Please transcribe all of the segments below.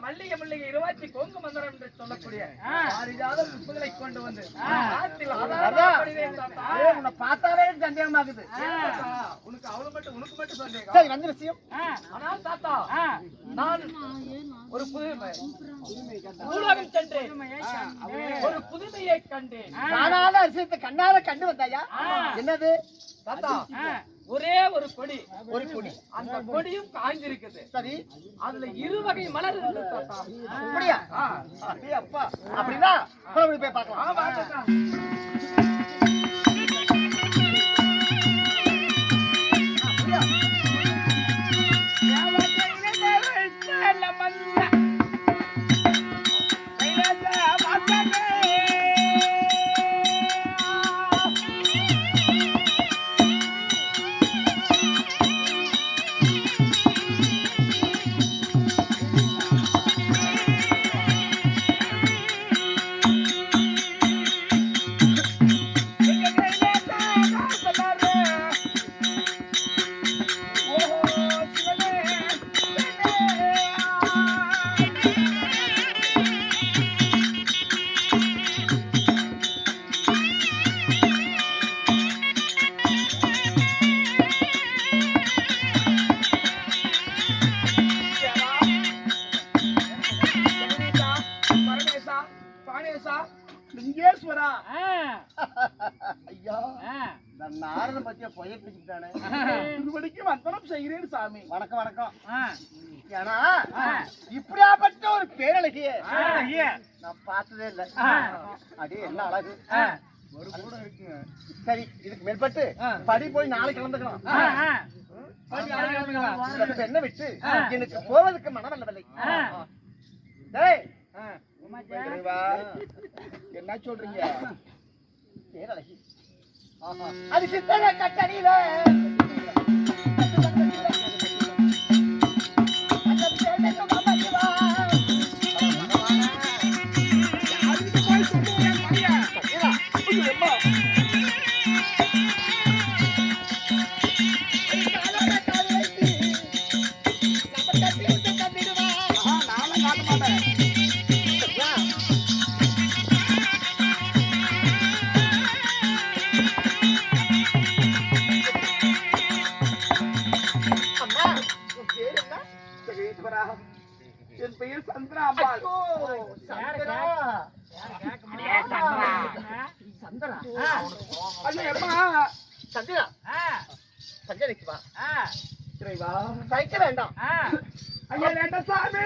மல்லிகை மல்லிகை இருவாச்சி கொங்கு மந்திரம் என்று சொல்லக்கூடிய புஷ்பங்களை கொண்டு வந்து உன்னை பார்த்தாலே சந்தேகமாகுது. உனக்கு அவ்வளவு மட்டும் உனக்கு மட்டும் சந்தேகம். சரி வந்து விஷயம். ஆனால் தாத்தா நான் ஒரு நூலகம் சென்றேன், ஒரு புதுமையை கண்டேன். நானால விஷயத்தை கண்ணால கண்டு வந்தாயா? என்னது தாத்தா? ஒரே ஒரு கொடி, அந்த கொடியும் காய்ந்திருக்குது. சரி, அதுல 2 வகை மலர் இருக்கு தாத்தா. அப்படியா? அப்பா அப்படின்னா போய் பார்க்கலாம். லிங்கேஸ்வரா, ஐயா நாரத பத்தியா பொய்யானே திருவடிக்கு வந்தனம் செய்கிறேன் சாமி. வணக்கம் வணக்கம். ஏன்னா இப்படியாப்பட்ட ஒரு பேரழகிய நான் பார்த்ததே இல்லை. அடே என்ன அழகு. சரி, இதுக்கு மேற்பட்டு படி போய் நாளைக்கு கிளம்புக்கலாம். பெண்ணை விட்டு எனக்கு போவதற்கு மனமல்லவில்லை. என்ன சொல்றீங்க? பேரழகி அது சித்தனை கட்டடியில என் பெயர் சந்திரா அம்பாள். சைக்க வேண்டாம். ஐயா வேண்டாம் சாமி.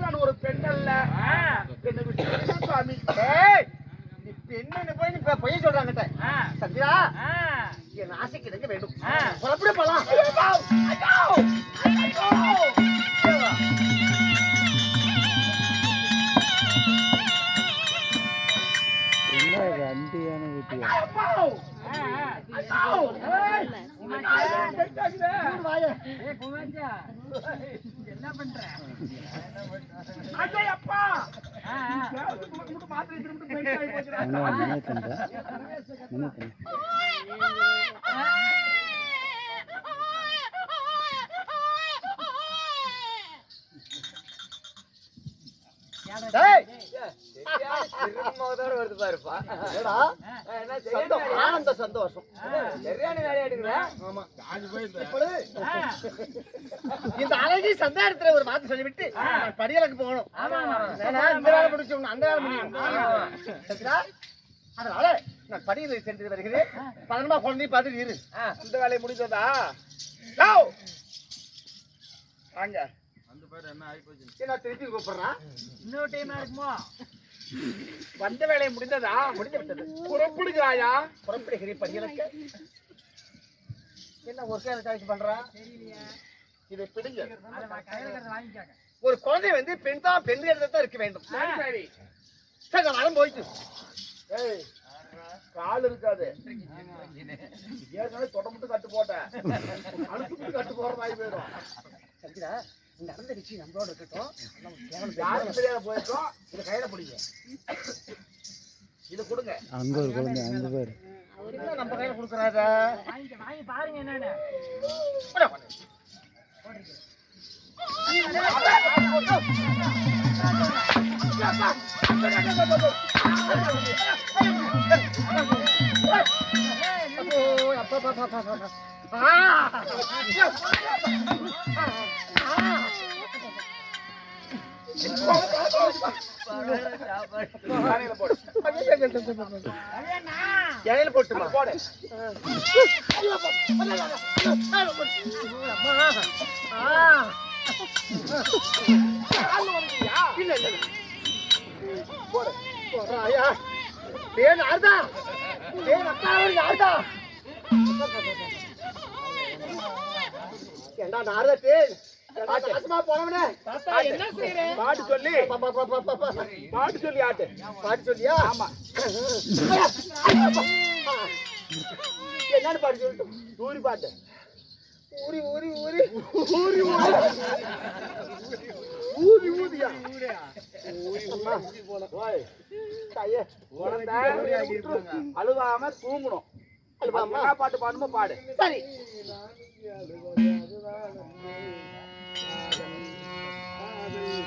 நான் ஒரு பெண் அல்ல. பெண்ணு போய் நீ பொய் சொல்றாங்க. சந்திரா, என் ஆசைக்கு எனக்கு வேண்டும். புறப்பட போலாம். அண்டியான வீட்டியா என்ன பண்ற? அப்பா திரும்பதோட வருது பாருப்பா. ஏடா என்ன ஆனந்த சந்தோஷம். சரியான வேலையாடுங்களா? ஆமா. இப்பொழுது இந்த அழகி சந்தானத்துல ஒரு வார்த்தை சொல்லிவிட்டு நான் படியலுக்கு போகணும். இந்த வேலை முடிச்சோம், அந்த வேலை முடியும். அதனால நான் படியில் சென்று வருகிறேன். பதனமா குழந்தைய பார்த்துட்டு இரு. இந்த வேலையை முடிஞ்சதா? வாங்க. என்ன திருப்பி கூப்பிடுறான்? இன்னொரு டைம் இருக்குமோ? வந்த வேலையை முடிந்ததா? முடிந்து விட்டது. புறப்படுகிறாயா? புறப்படுகிறேன் படியலுக்கு. என்ன ஒரு சேர சாய்ஸ் பண்றான்? இதை பிடிங்க. ஒரு குழந்தை வந்து பெண் தான் பெண் தான் இருக்க வேண்டும். சரி சரி நான் வரம் போயிட்டு. ஏய் கால் இருக்காது. ஏற்கனவே தொடமுட்டு கட்டு போட்டேன். அழுத்து கட்டு போறதாய் போயிடும். சந்திரா இந்த நடந்த விஷயம் நம்மளோட இருக்கட்டும். யாருக்கு தெரியாத போயிட்டோம். இதை கையில பிடிங்க. இது கொடுங்க. அங்க ஒரு குழந்தை அங்க பாரு. என்ன நம்ம கையில கொடுக்குறாங்க? வாங்கி பாருங்க என்னன்னு. இலையில போட்டுமா? போடு. இல்ல இல்ல போடு. போடுறாயா? தேன் ஆறுதா? தேன் அக்காவது ஆறுதா? ஏண்டா நாரதா தேன்? நாசமா போனவனே. என்ன செய்யறேன்? பாட்டு சொல்லி பாட்டு சொல்லி ஆட்டு. பாட்டு சொல்லியா? ஆமா. என்னன்னு பாட்டு சொல்லட்டும்? ஊரி பாட்டு. ஊரி ஊரி ஊரி ஊரி ஊரி ஊதியா? அம்மா ஓய் தாயே குழந்தை அழுகாம தூங்கணும். அழுவாம என்ன பாட்டு பாடணுமோ பாடு. சரி.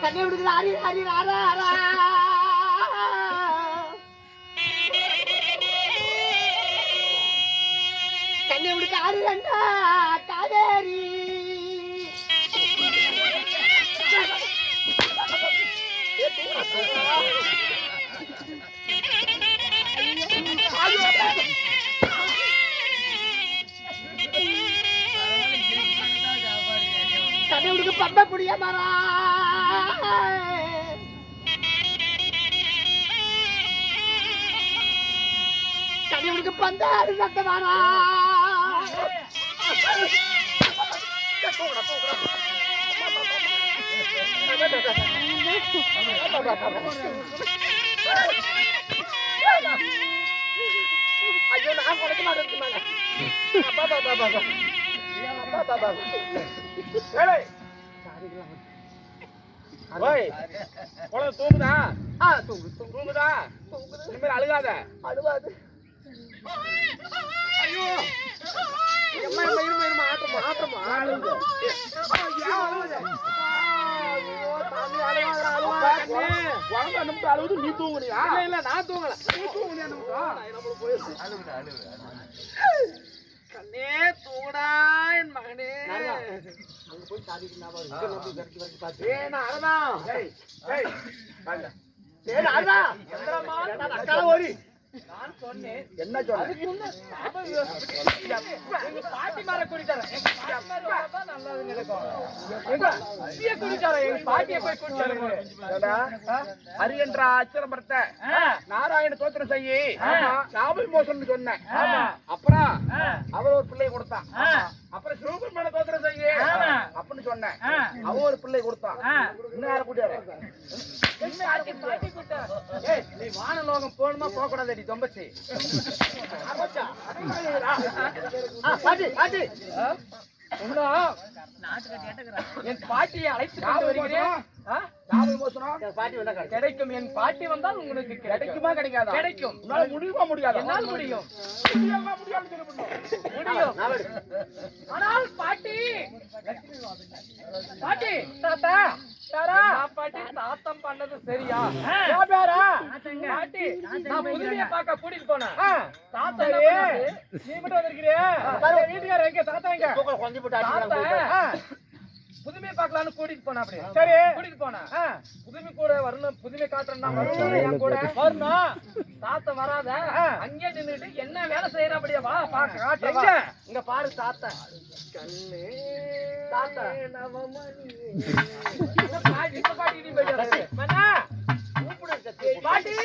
கண்ணை விடுகிற ஹரி ஹரி ராரா ரா. கண்ணை விடுக்க ஹரி அண்ணா காவேரி. கண்ணவுக்கு பம்ப புடிய மரா. கண்ணவுக்கு பந்தாரு சத்த மரா. ஐயோ நான் கொடுக்க மாட்டேன். அப்பா பாபா பாபா அப்பா பாபா. ஏய் ஓய் குழந்தை தூங்குதா? தூங்குதா? இனிமேல் அழுகாத. அழுவாது. ஐயோ எம்மா எம்மா இருமா இருமா ஆட்டமா ஆட்டமா அழுகுது. குழந்தை நிமிஷம் அழுகுது. நீ தூங்குனியா? இல்ல நான் தூங்கல. நீ தூங்குனியா நிமிஷம்? கண்ணே தூங்கடா என் மகனே. அங்க போய் சாதிக்கலாம். ஏன் அழதான்? ஏய் ஏய் வாங்க. அக்கால ஓடி. நான் சொன்னேன். என்ன சொன்னேன்? எங்க பாட்டி மார குடிச்சாரா? எங்க பாட்டி மார தான் நல்லது நடக்கும். எங்க பாட்டியை குடிச்சாரா? எங்க பாட்டியை போய் குடிச்சாரா? ஹரி என்ற அச்சரமரத்தை நாராயண தோத்திரம் செய்யி லாபல் மோசம்னு சொன்னேன். அப்புறம் அவர் ஒரு பிள்ளை கொடுத்தான். அப்புறம் சிவபெருமான தோத்திரம் செய்யி அப்படின்னு சொன்னேன். அவன் ஒரு பிள்ளை கொடுத்தான். இன்னும் யாரை கூட்டியாரு? நீ வானலோகம் போகணுமா போக கூடாது? தொம்பச்சி என் பாட்டியை அழைத்து வருகிறேன். காவல் மோசனம் என் பாட்டி வந்தா கிடைக்கும். கிடைக்கும். என் பாட்டி வந்தால் உங்களுக்கு கிடைக்குமா கிடைக்காதா? கிடைக்கும். உன்னால முடியுமா முடியாது? என்னால் முடியும். முடியும். ஆனால் பாட்டி பாட்டி தாத்தா யாரா பாட்டி தாத்தம் பண்ணது சரியா? பாட்டி நான் புதுமையை பார்க்க கூட்டிட்டு போனேன். தாத்தா நீ மட்டும் வந்திருக்கிறியா? வீட்டுக்காரர் எங்க? தாத்தா எங்க? கொஞ்சம் போட்டு ஆட்டி புதுமையை பார்க்கலான்னு கூட்டிட்டு போனா. அப்படியே சரி கூட்டிட்டு போனா. புதுமை கூட வரணும். புதுமை காட்டுறேன் என் கூட வரணும். தாத்தா வராத அங்கே நின்றுட்டு என்ன வேலை செய்யற? அப்படியே வா பாக்க. இங்க பாரு தாத்தா. கண்ணு தாத்தா பாட்டி பாட்டி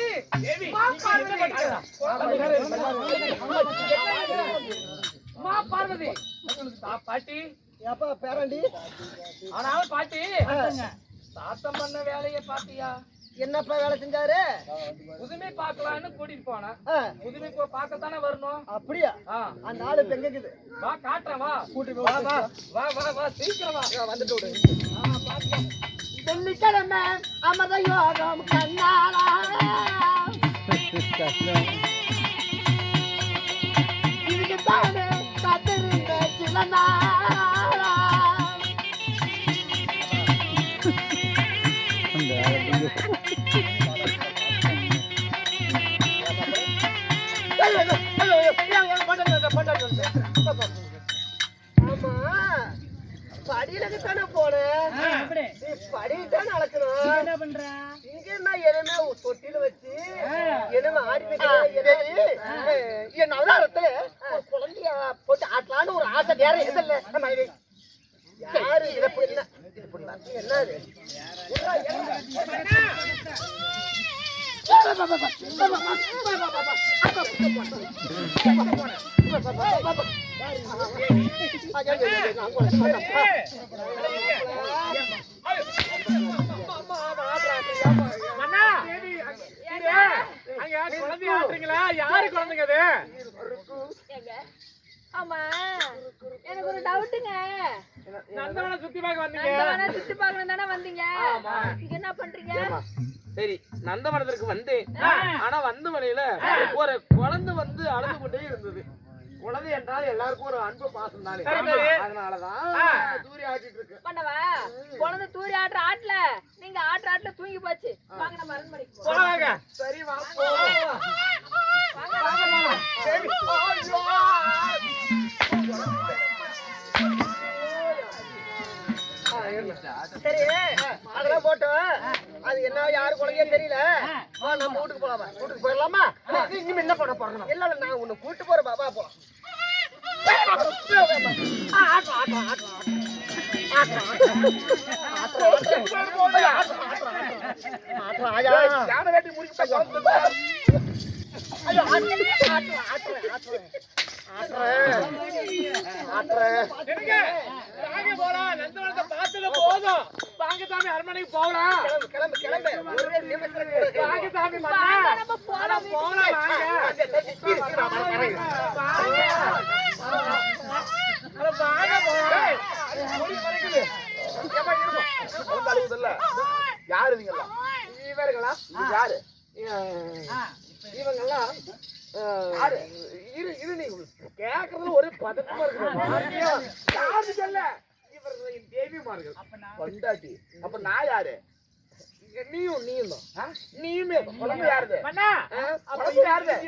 பார்வதி பாட்டி ஏப்பா பேரண்டி. ஆனாலும் பாட்டி தாத்தம் பண்ண வேலையை பாத்தியா? என்னப்பா வேலை செஞ்சாரு? புதுமை பார்க்கலான்னு கூட்டிட்டு போனா. புதுமை பார்க்கத்தானே வரணும். அப்படியா? அந்த ஆளு இப்ப எங்க இருக்குது? வா காட்டுறேன். வா கூட்டிட்டு வா வா வா வா வா சீக்கிரம் வா. வந்துட்டு விடு. வெள்ளிக்கிழமை அமத யோகம் கண்ணாரா இதுக்கு தானே காத்திருந்த சில நாளா. படியிலதானே போனேன். படிதான் அளக்கணும். என்ன பண்ற? இங்க நான் எதுவுமே தொட்டில வச்சு எதுவுமே ஆடி வைக்கிறேன். என் அவதாரத்துல குழந்தைய போட்டு ஆட்டலான்னு ஒரு ஆசை வேற எதில்ல. யாரு இதை என்னது? யாரு குழந்தைங்க அது? ஆமா எனக்கு ஒரு டவுட்டுங்க. நந்தவனம் சுத்தி பார்க்க வந்தீங்க? நந்தவனம் சுத்தி பார்க்கணும் தானே வந்தீங்க? இங்க என்ன பண்றீங்க? சரி நந்தவனத்திற்கு வந்தேன். ஆனா வந்த வழியில ஒரு குழந்தை வந்து அழுது கொண்டே இருந்தது. குழந்தை என்றால் எல்லாருக்கும் ஒரு அன்பு பாசம் தானே. அதனாலதான் தூரி ஆட்டிட்டு இருக்கு. பண்ணவா குழந்தை தூரி ஆட்டுற ஆட்டுல நீங்க ஆட்டுற ஆட்டுல தூங்கி போச்சு. வாங்க நம்ம அரண்மனைக்கு போலாங்க. சரி வா போலாம். சரி சரி அதெல்லாம் போட்டோம். அது என்ன யாரு குழந்தையே தெரியல. நம்ம வீட்டுக்கு போலாமா? வீட்டுக்கு போயிடலாமா? நீங்க என்ன பண்ண போறோம்? இல்ல நான் உன்னை கூட்டு போறேன். பாபா போலாம். அரண்மனைக்கு போகலாம். கிளம்பு கிளம்பு. ஒரு நிமிஷம் வாங்க சாமி போலாம். யாரு இவங்களா? யாரு இவங்கெல்லாம்? இரு நீ கேக்குறதுல ஒரு பதட்டமா இருக்கு. சொல்ல இவர்கள் என் தேவிமார்கள் கொண்டாட்டி. அப்ப நான் யாரு? நீயும் தான். நீயுமே குழந்தை யாருது?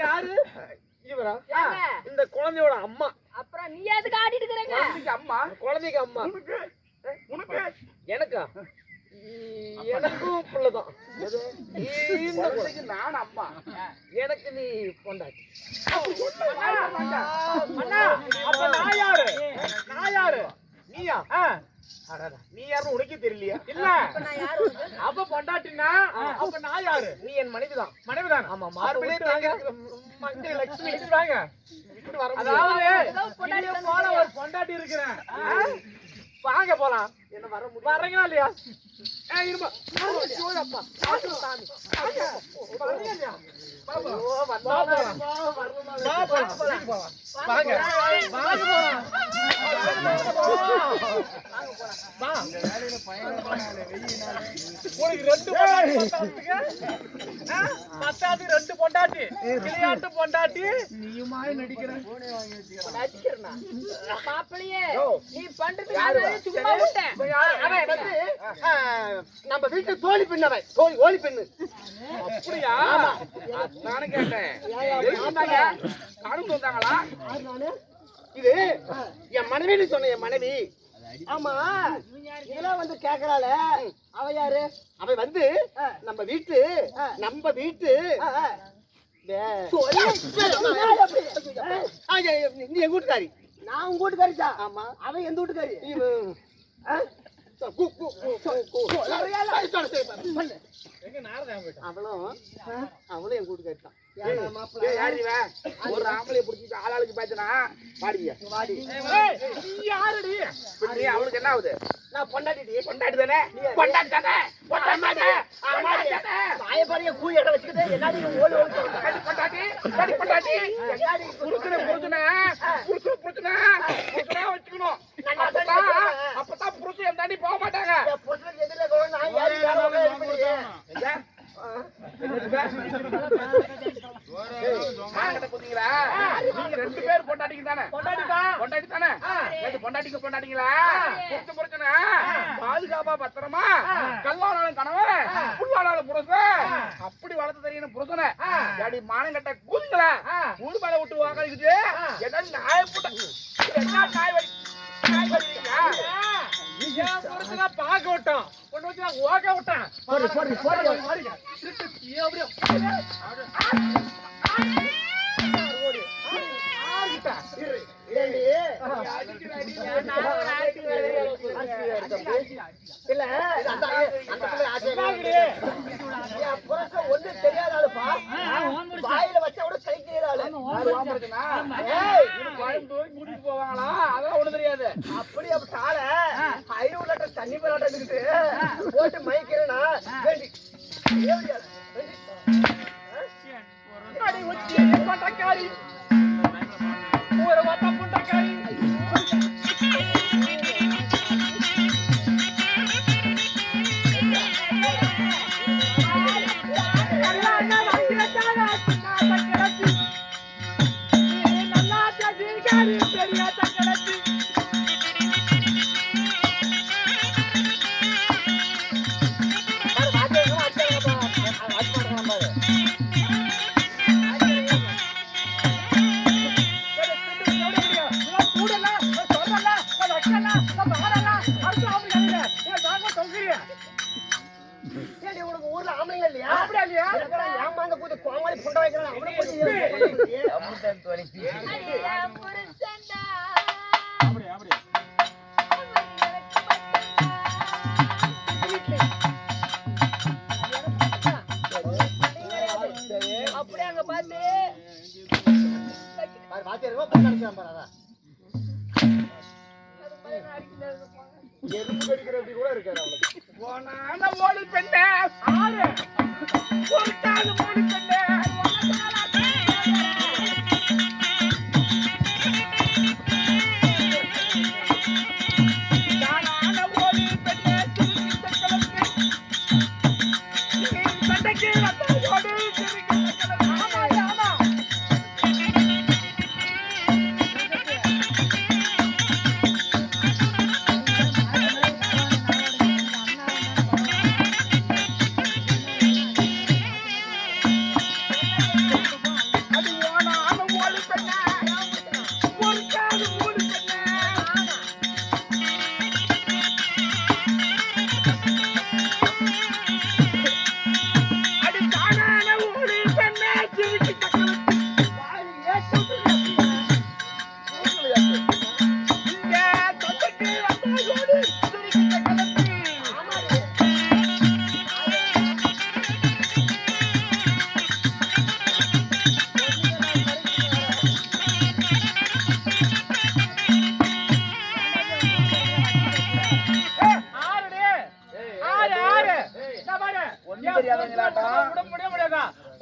யாரு இவரா? இந்த குழந்தையோட அம்மா. அப்புறம் நீ எதுக்கு ஆடிட்டு இருக்கீங்க? குழந்தைக்கு அம்மா. குழந்தைக்கு அம்மா. உனக்கு எனக்கா? எனக்கும் பிள்ளைதான். இந்த குழந்தைக்கு நான் அம்மா. எனக்கு நீ பொண்டாட்டி. அப்ப நான் யாரு? நீயா? நீ யாரும் உனக்கே தெரியலையா? இல்ல அப்ப பொண்டாட்டினா அப்ப நான் யாரு? நீ என் மனைவிதான். மனைவிதான். ஆமா மார்பிளே தாங்க மங்கை லட்சுமி. வாங்க அதாவது போல ஒரு பொண்டாட்டி இருக்கிறேன். வாங்க போலாம். என்ன வர முடியும்? வரீங்களா இல்லையா? இருமா சாமி வாங்க உனக்கு 2 பத்தாது 2 பொண்டாட்டி விளையாட்டு பொண்டாட்டி நீயுமாய் நடிக்கிறேன் மாப்பிளையே நீ பண்றது யாரு சும்மா விட்டேன் அவன் வந்து நம்ம வீட்டு தோழி பின்னவன் ஓலி பின்னு அப்படியா நானும் கேட்டேன் காணும் வந்தாங்களா இது என் மனைவின்னு சொன்ன என் மனைவி ஆமா இதெல்லாம் வந்து கேக்குறாள அவ யாரு அவ வந்து நம்ம வீட்டு நீ எங்க வீட்டுக்காரி நான் உங்க வீட்டுக்காரிச்சா ஆமா அவன் எந்த வீட்டுக்காரி அவளும் என் வீட்டுக்காரி தான் ஒரு ஆம்பளை புடிச்சிட்டு ஆளாளுக்கு பாத்தனா பாடியா அவளுக்கு என்ன ஆகுது நான் பொண்டாட்டி தானே பாரிய கூ இடம் வச்சுக்கிட்டு எல்லாரும் வச்சுக்கணும் அப்பதான் புருஷன் எந்தாண்டி போக மாட்டாங்க நீங்க 2 பேர் பொண்டாட்டிங்க தானே பொண்டாட்டிங்களா பிரச்சனை பாதுகாப்பா பத்திரமா கல்லானாலும் கணவன் புல்லானாலும் புருஷன் அப்படி வளர்த்து தெரியணும் புருஷனை அடி மானம் கட்ட கூதுங்களா ஊடு மேல விட்டு வாங்கிட்டு ஏதாவது நாய போட்ட என்ன நாய் வலி பாக்க விட்டோம் கொண்டு வச்சு ஓக விட்டேன் ஒண்ணு தெரியாத ஆளுப்பா வாயில வச்சா கூட கைக்கிறாள் கூட்டிட்டு போவாங்களா அதெல்லாம் ஒண்ணு தெரியாது அப்படி தாள 500 லிட்டர் தண்ணி போராட்டத்துக்கிட்டு போட்டு மயக்கிறேன்னா கொண்டக்காரி ஒரு வட்ட புண்டக்காரி ஊர்ல ஆம்பளைங்க இல்லையா ஏமாந்த கூத்து கோமாளி புண்டை வைக்கிறான் அவனை அப்படி அங்க பாத்து எறும்பு கடிக்கிறது கூட இருக்காரு அவளுக்கு ஓடி பெண்ணே ஆறு ஒரு காது ஓடி பெண்ணே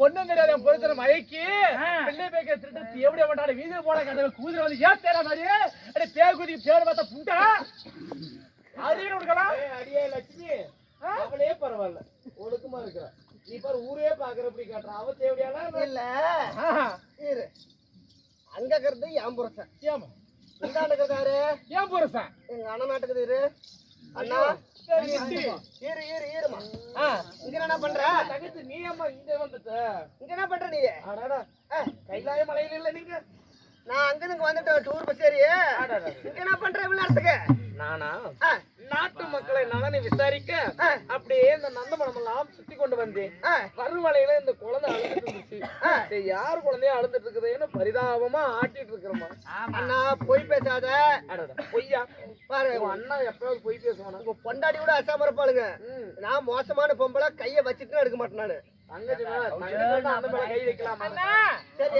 ஒண்ணும் தெரியாத பொறுத்தர மயக்கி பிள்ளை பேக்க திருட்டு எப்படி பண்ணாரு வீதியில் போன கதை கூதிர வந்து ஏன் தேர மாதிரி அடே பேகுதி பேர் பார்த்தா புண்டா அரியன் கொடுக்கலாம். அடியே லட்சுமி அவளே பரவாயில்ல ஒழுக்கமா இருக்கிற நீ பாரு ஊரே பாக்குறபடி காட்டுற அவ தேவையான இல்ல இரு அங்க இருக்கிறது என் புருஷன் ஏமா இந்த ஆண்டுக்கிறாரு ஏன் புருஷன் எங்க அண்ணன் நாட்டுக்குது இரு அண்ணா இரு இரு இருமா இங்க என்ன பண்ற தகுதி நீ அம்மா இங்க வந்துட்ட இங்க என்ன பண்ற நீ அடடா கைலாய மலையில இல்ல நீங்க நான் அங்க இருந்து வந்துட்டேன் டூர் பஸ் ஏறி இங்க என்ன பண்ற இவ்வளவு நேரத்துக்கு நானா நாட்டு மக்களை நலனை விசாரிக்க அப்படியே இந்த நந்தமனம் எல்லாம் சுத்தி கொண்டு வந்தேன். வறுமலையில இந்த குழந்தை அழுதுட்டு இருந்துச்சு. சரி யார் குழந்தைய அழுதுட்டு இருக்குதுன்னு பரிதாபமா ஆட்டிட்டு இருக்கிறோமா. அண்ணா பொய் பேசாத. பொய்யா பாரு அண்ணா எப்பயாவது பொய் பேசுவானா? உங்க பொண்டாடி கூட அசாம இருப்பாளுங்க. நான் மோசமான பொம்பளை கைய வச்சுட்டு எடுக்க மாட்டேன் நானு. அந்த மேல கை வைக்கலாம். சரி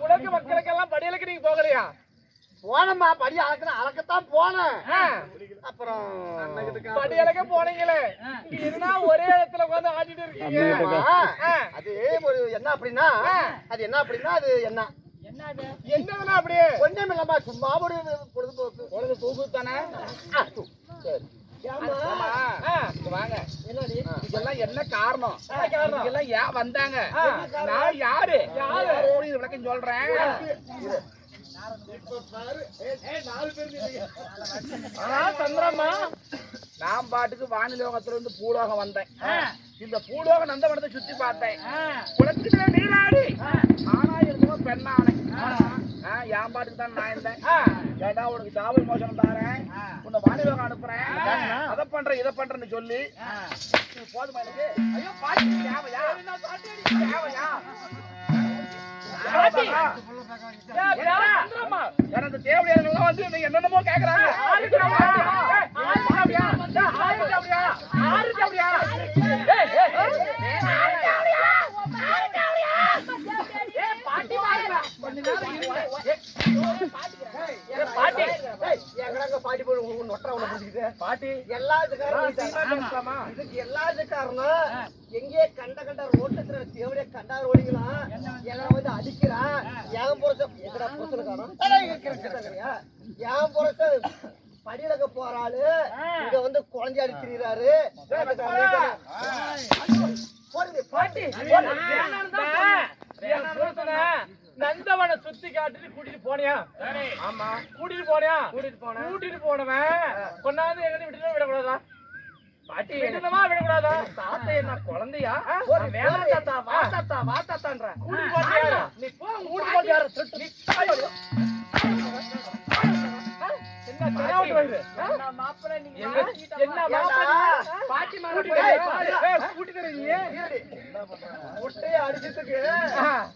உலக மக்களுக்கெல்லாம் படியலுக்கு நீங்க போகலையா? போனம்மா படி அளக்கத்தான் போனேன். அப்புறம் படியலுக்கு போனீங்களே இதுனா ஒரே இடத்துல உட்காந்து ஆடிட்டு இருக்கீங்க. அது ஒரு என்ன அப்படின்னா அது என்ன அப்படின்னா அது என்ன என்னதுன்னா அப்படியே ஒண்ணும் இல்லம்மா சும்மா ஒரு பொழுது தூக்கு தானே. வாங்க இதெல்லாம் என்ன காரணம் இதெல்லாம் ஏன் வந்தாங்க நான் யாரு விளக்கம் சொல்றேன். சந்திரம்மா நான் பாட்டுக்கு வானிலோகத்துல இருந்து பூலோகம் வந்தேன். இந்த பூலோக நந்தவனத்தை சுத்தி பார்த்தேன். குளத்துல நீராடி ஆனா இருக்கவும் பெண்ணானே என் பாட்டுக்கு தான் நான் இருந்தேன். ஏடா உனக்கு சாவல் மோசனம் தாரேன் உன்னை வானிலோகம் அனுப்புறேன் அதை பண்றேன் இதை பண்றேன்னு சொல்லி போதுமா எனக்கு? ஐயோ பாட்டி தேவையா தேவையா எனக்கு தேவையான வந்து என்னென்னமோ கேக்குறாங்க. பாட்டி எல்லாத்துக்கும் காரணம் எங்கே கண்ட கண்ட ரோட்டத்துல தேவையா கண்டார் ஓடிக்கலாம் எல்லாம் வந்து அடிக்கிறான். என் புறத்த எங்கடா புறத்துல காணும் என் புறத்த படியிலக்க போறாளு இங்க வந்து குழந்தை அடிக்கிறாரு. நந்தவனை சுத்தி காட்டிட்டு கூட்டிட்டு போனியா? ஆமா கூட்டிட்டு போனவன் கொண்டாந்து எங்க விட்டு விடக்கூடாதா? பாட்டி விடணுமா விடக்கூடாதா? தாத்தா என்ன குழந்தையா? வேணாம் தாத்தா வா தாத்தா வா தாத்தான்ற கூட்டிட்டு போட்டியா? நீ போ கூட்டிட்டு போட்டியா? என்ன தெரியாம வருது? என்ன மாப்பிள்ளை நீங்க என்ன மாப்பிள்ளை பாட்டி மாற கூட்டிட்டு வரீங்க? முட்டைய அடிச்சதுக்கு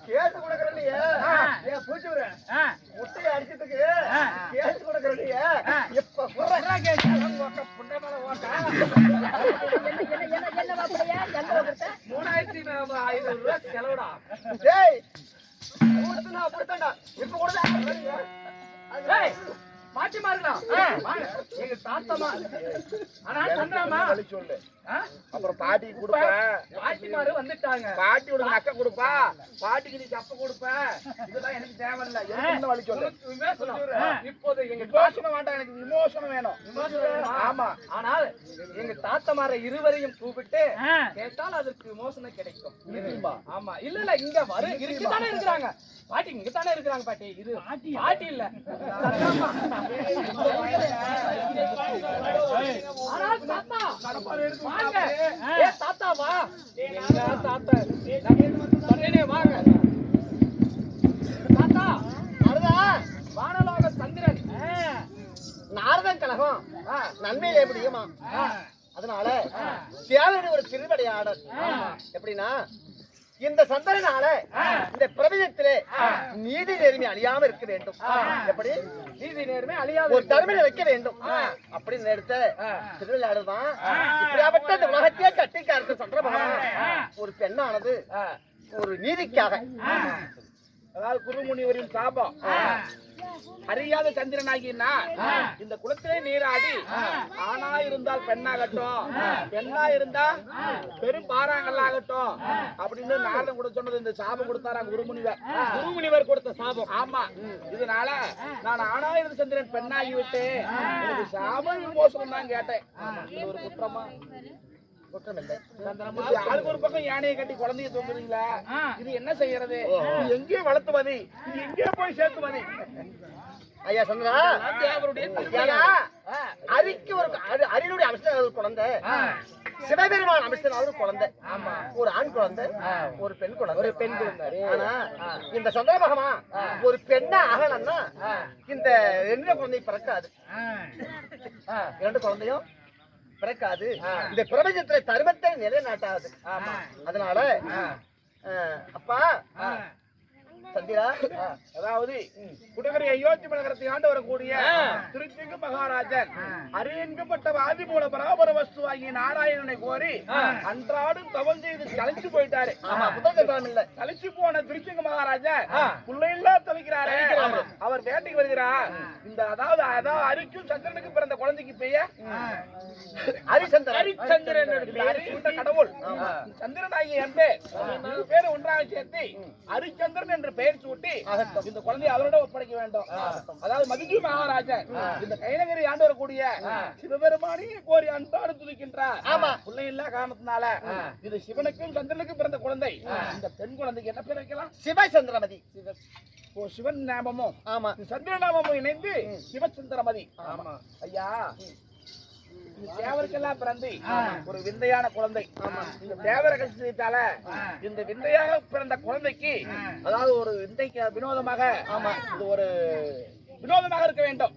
கேஸ் கொடுக்கறீங்க. ஏன் பூச்சுற முட்டைய அடிச்சதுக்கு கேஸ் கொடுக்கறீங்க. இப்ப புறா கேஸ் புண்டை மேல ஓட்டா என்ன மாப்பிள்ளையா என்ன ஓட்டா 3500 ரூபாய் செலவுடா. டேய் ஊத்துனா அப்படிதான்டா இப்ப கூட டேய் மாட்டி மாறுடா. எங்க தாத்தமா ஆனா சந்திரமா சொல்லு. அப்புறம் பாட்டி கொடுப்ப பாட்டி மாறு வந்துட்டாங்க. பாட்டி உனக்கு நக்க கொடுப்பா பாட்டிக்கு நீ கப்ப கொடுப்ப இதெல்லாம் எனக்கு தேவையில்ல. என்ன வழி சொல்லு. இப்போது எங்க விமோசனம் வேண்டாம் எனக்கு விமோசனம் வேணும். ஆமா ஆனால் எங்க தாத்தமார இருவரையும் கூப்பிட்டு கேட்டால் அதற்கு விமோசனம் கிடைக்கும். ஆமா இல்ல இல்ல இங்க வரு இருக்குதானே இருக்கிறாங்க பாட்டி இங்க தானே இருக்கிறாங்க. பாட்டி இது பாட்டி இல்ல தாத்தா வா தாத்தா வாங்க தாத்தா வானலோக சந்திரன் நாரதன் கழகம் நன்மையில எப்படியுமா அதனால தேவையான ஒரு திருவடையாடல் எப்படின்னா இந்த சந்திரனால இந்த பிரபஞ்சத்திலே நீதி நேர்மை அழியாம இருக்க வேண்டும். எப்படி நீதி நேர்மை அழியாம ஒரு தர்மனை வைக்க வேண்டும் அப்படின்னு எடுத்த திருவிளையாடல் தான். இப்படியாப்பட்ட இந்த உலகத்தையே கட்டிக்கார்த்த சந்திர பகவான் ஒரு பெண்ணானது ஒரு நீதிக்காக அதாவது குருமுனிவரின் சாபம் அறியாத சந்திரனாகினா இந்த குளத்திலே நீராடி ஆணா இருந்தால் பெண்ணாகட்டும், பெண்ணா இருந்தா பெரும் பாறாங்கல்லாகட்டும் அப்படின்னு நாரதன் கூட சொன்னது. இந்த சாபம் கொடுத்தாராங்க குருமுனிவர் கொடுத்த சாபம். ஆமா, இதனால நான் ஆணா இருந்த சந்திரன் பெண்ணாகி விட்டு எனக்கு சாப விமோசனம் தான் கேட்டேன். இது ஒரு குற்றமா? ஆளுக்கு ஒரு பக்கம் யானையை கட்டி குழந்தைய தூங்குறீங்களா? இது என்ன செய்யறது? இது எங்கே வளர்த்துவது? இது எங்கே போய் சேர்த்துவது? ஐயா சந்திரா, தேவருடைய அரிக்கு ஒரு அரியனுடைய அம்சம் ஒரு குழந்தை, சிவபெருமான் அம்சம் ஒரு குழந்தை, ஒரு ஆண் குழந்தை, ஒரு பெண் குழந்தை. ஆனா இந்த சந்திர பகவான் ஒரு பெண்ணா ஆகணும்னா இந்த ரெண்டு குழந்தை பிறக்காது. இரண்டு குழந்தையும் பிறக்காது. இந்த பிரபஞ்சத்துல தர்மத்தை நிலைநாட்டாது. அதனால அப்பா சந்திரா, அதாவது குடகரை அயோத்தி நகரத்தை ஆண்டு வரக்கூடிய திருச்சிங்கு மகாராஜன் அறியங்கப்பட்ட ஆதிமூல பராபர வஸ்துவாகிய நாராயணனை கோரி அன்றாடும் தவம் செய்து கலைச்சு போயிட்டாரு. கலைச்சு போன திருச்சிங்கு மகாராஜன் பிள்ளைகளா தவிக்கிறாரு. அவர் வேட்டைக்கு வருகிறார். இந்த அதாவது அரிக்கும் சந்திரனுக்கு பிறந்த குழந்தைக்கு பெயர் ஹரிச்சந்திரன். கடவுள் சந்திரனாகிய என் பேர் ஒன்றாக சேர்த்து ஹரிச்சந்திரன் என்று பெயர் சூட்டி இந்த குழந்தையை அவரோட ஒப்படைக்க வேண்டும். அதாவது மதுஜி மகாராஜன் இந்த கைநகரை ஆண்டு வரக்கூடிய சிவபெருமானியை கோரி அன்றாடு துதிக்கின்றார். பிள்ளை இல்லா காரணத்தினால இது சிவனுக்கும் சந்திரனுக்கும் பிறந்த குழந்தை. இந்த பெண் குழந்தைக்கு என்ன பேர் வைக்கலாம்? சிவச்சந்திரமதி. சிவன் நாமமும் சந்திர நாமமும் இணைந்து சிவச்சந்திரமதி. ஐயா, தேவருக்கெல்லாம் பிறந்து ஒரு விந்தையான குழந்தை. இந்த தேவர கட்சித்தால இந்த விந்தையாக பிறந்த குழந்தைக்கு அதாவது ஒரு விந்தைக்கு வினோதமாக இது ஒரு வினோதமாக இருக்க வேண்டும்.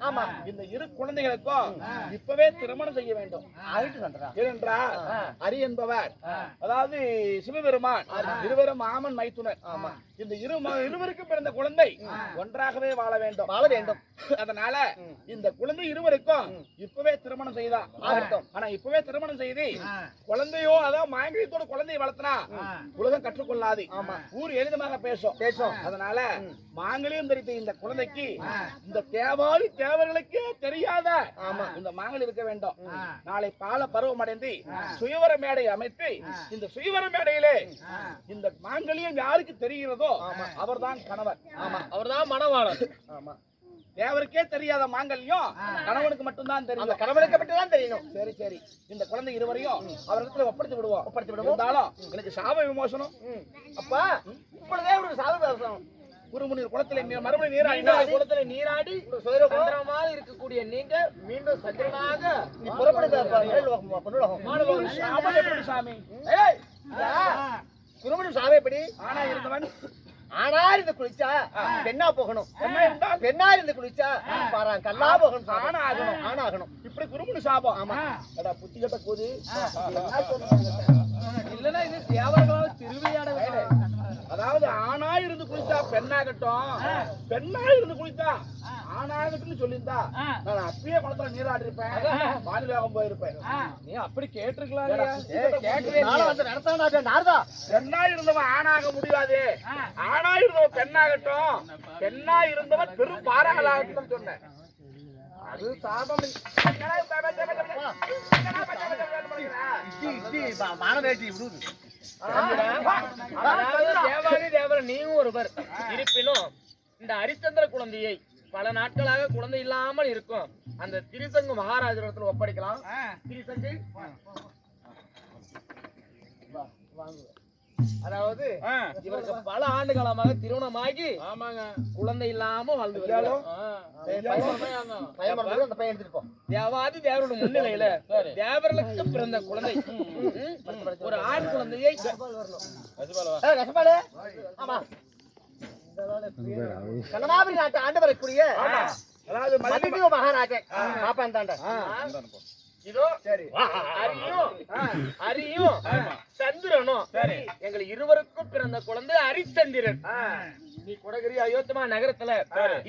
இந்த இரு குழந்தைகளுக்கும் இப்பவே திருமணம் செய்ய வேண்டும். ஏனென்றால் அரி என்பவர் அதாவது சிவபெருமான், இருவரும் மாமன் மைத்துனர். இந்த இருவருக்கும் பிறந்த குழந்தை ஒன்றாகவே வாழ வேண்டும். அதனால இந்த குழந்தை இருவருக்கும் இப்பவே திருமணம் செய்தான் ஆகட்டும். ஆனா இப்பவே திருமணம் செய்து குழந்தையோ அதாவது மாங்கல்யத்தோட குழந்தையை வளர்த்தனா உலகம் கற்றுக்கொள்ளாது, ஊர் எளிதமாக பேசும். அதனால மாங்கல்யம் தரித்த இந்த குழந்தைக்கு இந்த தேவாதி தேவர்களுக்கே தெரியாத இந்த மாங்கல்யம் இருக்க வேண்டும். நாளை பால பருவம் அடைந்து சுயவர மேடை அமைத்து இந்த சுயவர மேடையிலே இந்த மாங்கல்யம் யாருக்கு தெரிகிறதோ அவர்தான் கணவர், அவர்தான் மணவாளர். தேவருக்கே தெரியாத மாங்கல்யம் கணவனுக்கு மட்டும்தான் தெரியும். கணவனுக்கு மட்டும் தான் தெரியணும். சரி சரி, இந்த குழந்தை இருவரையும் அவரிடத்துல ஒப்படைத்து விடுவோம். இருந்தாலும் எனக்கு சாப விமோசனம். அப்பா இப்பொழுதே ஒரு சாப விமோசனம். குருமுனிவர் குளத்திலே குளத்திலே நீராடி சந்திரமாக இருக்கக்கூடிய நீங்க மீண்டும் சந்திரனாக நீ புறப்படுத்த சாமி. குருமுனிவர் சாமி எப்படி ஆனா இருந்தவன் ஆனா இருந்து குளிச்சா பெண்ணா போகணும், பெண்ணா இருந்து குளிச்சா பாரு கல்லா போகணும், ஆணாகணும். இப்படி குருமுனி சாபம். ஆமா புத்தி கட்ட கூதி இல்லன்னா இது தேவர்களால திருவிளையாட. அதாவது ஆணா இருந்து குளிச்சா பெண்ணாகட்டும், பெண்ணா இருந்து குளிச்சா ஆணாகட்டும் சொல்லியிருந்தா நான் அப்பயே குளத்துல நீராடி இருப்பேன், வானிலோகம் போயிருப்பேன். நீ அப்படி கேட்டிருக்கலாம். பெண்ணா இருந்தவன் ஆணாக முடியாது, ஆணா இருந்தவன் பெண்ணாகட்டும், பெண்ணா இருந்தவன் பெரும் பாறாங்களாகட்டும் சொன்னேன். அது சாபம். நீயும் ஒருவர் இருப்பினும் இந்த ஹரிச்சந்திர குழந்தையை பல நாட்களாக குழந்தை இல்லாமல் இருக்கும் அந்த திரிசங்கு மகாராஜரிடத்தில் ஒப்படைக்கலாம். திரிசங்கு அதாவது இவருக்கு பல ஆண்டு காலமாக திருமணமாகி குழந்தை இல்லாம வாழ்ந்து தேவாதி தேவரோட முன்னிலையில தேவர்களுக்கு பிறந்த குழந்தை ஒரு ஆண் குழந்தையை கண்ணமாபுரி நாட்டு ஆண்டு வரக்கூடிய மகாராஜன் பாப்பான் தாண்டா. இதோ அரியும் சந்திரனும் எங்கள் இருவருக்கும் பிறந்த குழந்தை ஹரிச்சந்திரன். நீ கொடகிரி அயோத்திமா நகரத்துல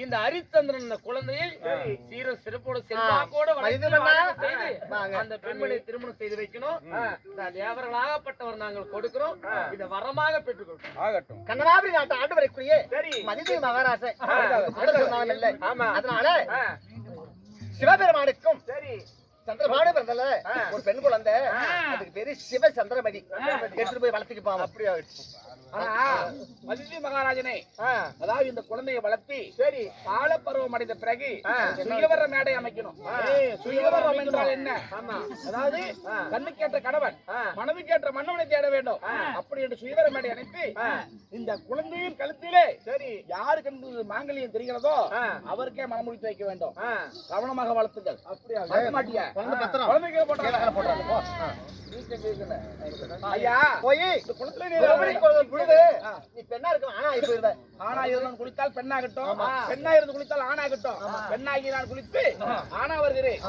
இந்த ஹரிச்சந்திரன் இந்த குழந்தையை சீர சிறப்போட செல்வாக்கோட அந்த பெண்மணி திருமணம் செய்து வைக்கணும். தேவர்களாகப்பட்டவர் நாங்கள் கொடுக்கிறோம். இதை வரமாக பெற்றுக்கொள்கிறோம். ஆகட்டும். கண்ணனாபுரி நாட்டு ஆண்டு வரைக்குரிய சரி. மதிதேவி மகாராஜை இல்லை. அதனால சிவபெருமானுக்கும் சரி. சந்திரபாடு பிறந்தல ஒரு பெண் குழந்தை, அதுக்கு பேரு சிவ சந்திரமதி. எடுத்துட்டு போய் வளர்த்துக்கு போவோம். அப்படியே ஆனா மதிதி மகாராஜனே, அதாவது இந்த குழந்தையை வளர்த்தி சரி காலப்பருவம் அடைந்த பிறகு சுயவர மேடை அமைக்கணும். சுயவரம் என்றால் என்ன? அதாவது கண்ணுக்கேற்ற கணவன் மனதுக்கேற்ற மன்னவனை தேட வேண்டும். அப்படி என்று சுயவர மேடை அனுப்பி இந்த குழந்தையின் கழுத்திலே சரி யாரு கண்டு மாங்கல்யம் தெரிகிறதோ அவருக்கே மனமுடித்து வைக்க வேண்டும். கவனமாக வளர்த்துங்கள். அப்படியா மாட்டியா? குழந்தைகளை போட்டாங்க. ஐயா போய் இந்த குளத்துல நீ பெண்ணா இருக்க ஆனா இப்ப ஆனா இருந்து குளித்தால் பெண்ணாகட்டும், பெண்ணா இருந்து குளித்தால் ஆணாகட்டும், பெண்ணாகி நான் குளித்து ஆனா வருகிறேன்.